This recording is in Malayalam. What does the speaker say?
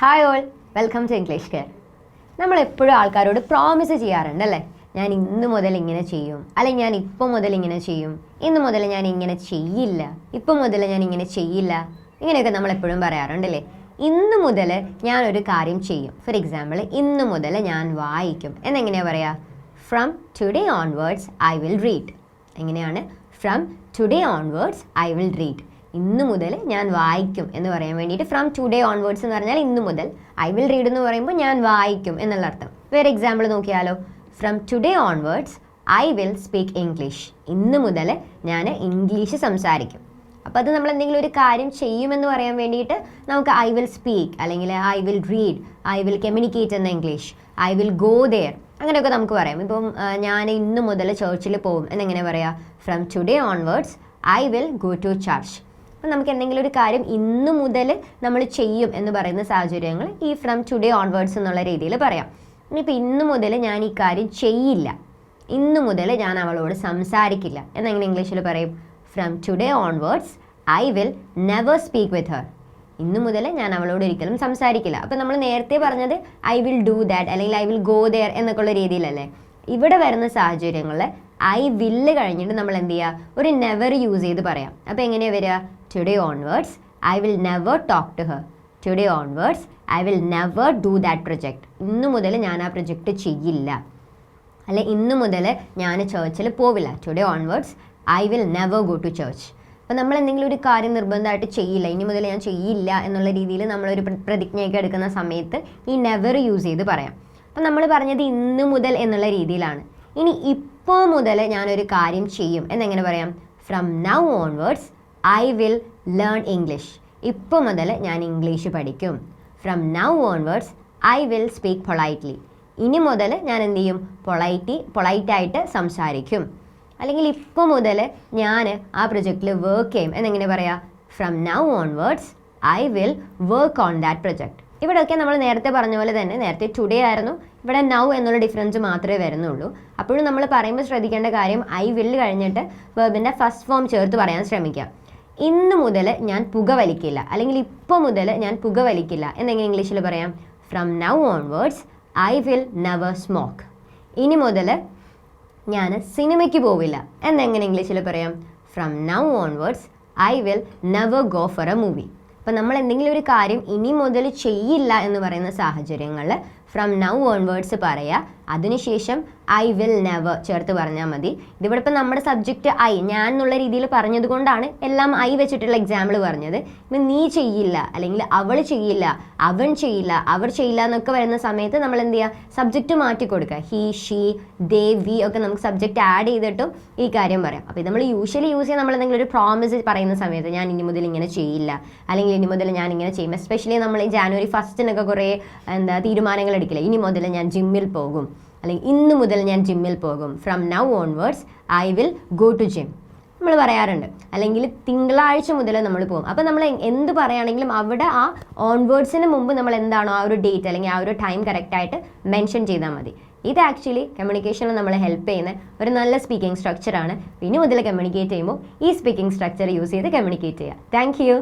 Hi all, welcome to English care. നമ്മളെപ്പോഴും ആൾക്കാരോട് പ്രോമിസ് ചെയ്യാറുണ്ട് അല്ലേ? ഞാൻ ഇന്ന് മുതൽ ഇങ്ങനെ ചെയ്യും, അല്ലെങ്കിൽ ഞാൻ ഇപ്പം മുതൽ ഇങ്ങനെ ചെയ്യും, ഇന്ന് മുതൽ ഞാൻ ഇങ്ങനെ ചെയ്യില്ല, ഇപ്പം മുതൽ ഞാൻ ഇങ്ങനെ ചെയ്യില്ല, ഇങ്ങനെയൊക്കെ നമ്മളെപ്പോഴും പറയാറുണ്ടല്ലേ. ഇന്ന് മുതൽ ഞാനൊരു കാര്യം ചെയ്യും. ഫോർ എക്സാമ്പിൾ, ഇന്ന് മുതൽ ഞാൻ വായിക്കും എന്നെങ്ങനെയാണ് പറയുക? From today onwards I will read. എങ്ങനെയാണ്? From today onwards I will read. ഇന്ന് മുതൽ ഞാൻ വായിക്കും എന്ന് പറയാൻ വേണ്ടിയിട്ട് ഫ്രം ടുഡേ ഓൺവേർഡ്സ് എന്ന് പറഞ്ഞാൽ ഇന്ന് മുതൽ, ഐ വിൽ റീഡ് എന്ന് പറയുമ്പോൾ ഞാൻ വായിക്കും എന്നുള്ള അർത്ഥം. വേറെ എക്സാമ്പിൾ നോക്കിയാലോ? From today onwards I will speak English. ഇന്ന് മുതൽ ഞാൻ ഇംഗ്ലീഷ് സംസാരിക്കും. അപ്പോൾ അത് നമ്മൾ എന്തെങ്കിലും ഒരു കാര്യം ചെയ്യുമെന്ന് പറയാൻ വേണ്ടിയിട്ട് നമുക്ക് ഐ വിൽ സ്പീക്ക്, അല്ലെങ്കിൽ I will read, I will communicate എന്ന English, I will go there, അങ്ങനെയൊക്കെ നമുക്ക് പറയാം. ഇപ്പം ഞാൻ ഇന്ന് മുതൽ ചർച്ചിൽ പോകും എന്നെങ്ങനെ പറയാം? From today onwards I will go to church. അപ്പം നമുക്ക് എന്തെങ്കിലും ഒരു കാര്യം ഇന്ന് മുതൽ നമ്മൾ ചെയ്യും എന്ന് പറയുന്ന സാഹചര്യങ്ങൾ ഈ ഫ്രം ടുഡേ ഓൺവേർഡ്സ് എന്നുള്ള രീതിയിൽ പറയാം. ഇനിയിപ്പോൾ ഇന്ന് മുതൽ ഞാൻ ഈ കാര്യം ചെയ്യില്ല, ഇന്ന് മുതൽ ഞാൻ അവളോട് സംസാരിക്കില്ല എന്നെങ്ങനെ ഇംഗ്ലീഷിൽ പറയും? From today onwards I will never speak വിത്ത് ഹർ. ഇന്ന് മുതൽ ഞാൻ അവളോട് ഒരിക്കലും സംസാരിക്കില്ല. അപ്പം നമ്മൾ നേരത്തെ പറഞ്ഞത് ഐ വിൽ ഡു ദാറ്റ് അല്ലെങ്കിൽ ഐ വിൽ ഗോ ദെയർ എന്നൊക്കെയുള്ള രീതിയിലല്ലേ. ഇവിടെ വരുന്ന സാഹചര്യങ്ങളിൽ ഐ വില്ല് കഴിഞ്ഞിട്ട് നമ്മൾ എന്ത് ചെയ്യുക? ഒരു നെവർ യൂസ് ചെയ്ത് പറയാം. അപ്പോൾ എങ്ങനെയാണ് വരിക? Today onwards I will never talk to her. Today onwards I will never do that project. ഇന്ന് മുതൽ ഞാൻ ആ പ്രൊജക്റ്റ് ചെയ്യില്ല, അല്ലെ ഇന്ന് മുതൽ ഞാൻ ചർച്ചിൽ പോവില്ല. Today onwards I will never go to church. അപ്പോൾ നമ്മൾ എന്തെങ്കിലും ഒരു കാര്യം നിർബന്ധമായിട്ട് ചെയ്യില്ല, ഇനി മുതൽ ഞാൻ ചെയ്യില്ല എന്നുള്ള രീതിയിൽ നമ്മളൊരു പ്രതിജ്ഞയൊക്കെ എടുക്കുന്ന സമയത്ത് ഈ നെവർ യൂസ് ചെയ്ത് പറയാം. അപ്പം നമ്മൾ പറഞ്ഞത് ഇന്ന് മുതൽ എന്നുള്ള രീതിയിലാണ്. ഇനി ഇപ്പോൾ മുതൽ ഞാനൊരു കാര്യം ചെയ്യും എന്നെങ്ങനെ പറയാം? From now onwards I will learn English. ഇപ്പോൾ മുതൽ ഞാൻ ഇംഗ്ലീഷ് പഠിക്കും. From now onwards I will speak politely. ഇനി മുതൽ ഞാൻ എന്ത് ചെയ്യും? പൊളൈറ്റായിട്ട് സംസാരിക്കും. അല്ലെങ്കിൽ ഇപ്പോൾ മുതൽ ഞാൻ ആ പ്രൊജക്റ്റിൽ വർക്ക് ചെയ്യും എന്നെങ്ങനെ പറയാം? From now onwards I will work on that project. ഇവിടെയൊക്കെ നമ്മൾ നേരത്തെ പറഞ്ഞ പോലെ തന്നെ, നേരത്തെ ടുഡേ ആയിരുന്നു, ഇവിടെ നൗ എന്നുള്ള ഡിഫറൻസ് മാത്രമേ വരുന്നുള്ളൂ. അപ്പോഴും നമ്മൾ പറയുമ്പോൾ ശ്രദ്ധിക്കേണ്ട കാര്യം ഐ വിൽ കഴിഞ്ഞിട്ട് വെർബിൻ്റെ ഫസ്റ്റ് ഫോം ചേർത്ത് പറയാൻ ശ്രമിക്കാം. ഇന്ന് മുതൽ ഞാൻ പുകവലിക്കില്ല, അല്ലെങ്കിൽ ഇപ്പോൾ മുതൽ ഞാൻ പുകവലിക്കില്ല എന്നെങ്ങനെ ഇംഗ്ലീഷിൽ പറയാം? From now onwards I will never smoke. ഇനി മുതൽ ഞാൻ സിനിമയ്ക്ക് പോവില്ല എന്നെങ്ങനെ ഇംഗ്ലീഷിൽ പറയാം? From now onwards I will never go for A movie. അപ്പം നമ്മൾ എന്തെങ്കിലും ഒരു കാര്യം ഇനി മുതൽ ചെയ്യില്ല എന്ന് പറയുന്ന സാഹചര്യങ്ങളിൽ ഫ്രം നൗ ഓൺവേർഡ്സ് പറയുക, അതിനുശേഷം ഐ വിൽ നെവർ ചേർത്ത് പറഞ്ഞാൽ മതി. ഇതിവിടെ ഇപ്പം നമ്മുടെ സബ്ജക്റ്റ് ഐ, ഞാൻ എന്നുള്ള രീതിയിൽ പറഞ്ഞത് കൊണ്ടാണ് എല്ലാം ഐ വെച്ചിട്ടുള്ള എക്സാമ്പിൾ പറഞ്ഞത്. ഇപ്പം നീ ചെയ്യില്ല, അല്ലെങ്കിൽ അവൾ ചെയ്യില്ല, അവൻ ചെയ്യില്ല, അവർ ചെയ്യില്ല എന്നൊക്കെ വരുന്ന സമയത്ത് നമ്മൾ എന്ത് ചെയ്യുക? സബ്ജക്റ്റ് മാറ്റി കൊടുക്കുക. ഹി, ഷീ, ദേ, വി ഒക്കെ നമുക്ക് സബ്ജക്റ്റ് ആഡ് ചെയ്തിട്ടും ഈ കാര്യം പറയാം. അപ്പോൾ ഇത് നമ്മൾ യൂഷ്വലി യൂസ് ചെയ്യാൻ നമ്മൾ എന്തെങ്കിലും ഒരു പ്രോമിസ് പറയുന്ന സമയത്ത് ഞാൻ ഇനി മുതൽ ഇങ്ങനെ ചെയ്യില്ല, അല്ലെങ്കിൽ ഇനി മുതൽ ഞാൻ ഇങ്ങനെ ചെയ്യും. എസ്പെഷ്യലി നമ്മൾ ഈ ജാനുവരി 1 കുറേ തീരുമാനങ്ങൾ എടുക്കില്ല. ഇനി മുതൽ ഞാൻ ജിമ്മിൽ പോകും, അല്ലെങ്കിൽ ഇന്ന് മുതൽ ഞാൻ ജിമ്മിൽ പോകും. From now onwards I will go to gym നമ്മൾ പറയാറുണ്ട്. അല്ലെങ്കിൽ തിങ്കളാഴ്ച മുതൽ നമ്മൾ പോകും. അപ്പോൾ നമ്മൾ എന്ത് പറയുകയാണെങ്കിലും അവിടെ ആ ഓൺവേർഡ്സിന് മുമ്പ് നമ്മൾ എന്താണോ ആ ഒരു ഡേറ്റ് അല്ലെങ്കിൽ ആ ഒരു ടൈം കറക്റ്റായിട്ട് മെൻഷൻ ചെയ്താൽ മതി. ഇത് ആക്ച്വലി കമ്മ്യൂണിക്കേഷനിൽ നമ്മളെ ഹെൽപ്പ് ചെയ്യുന്ന ഒരു നല്ല സ്പീക്കിംഗ് സ്ട്രക്ചറാണ്. ഇനി മുതൽ കമ്മ്യൂണിക്കേറ്റ് ചെയ്യുമ്പോൾ ഈ സ്പീക്കിംഗ് സ്ട്രക്ചർ യൂസ് ചെയ്ത് കമ്മ്യൂണിക്കേറ്റ് ചെയ്യുക. Thank you.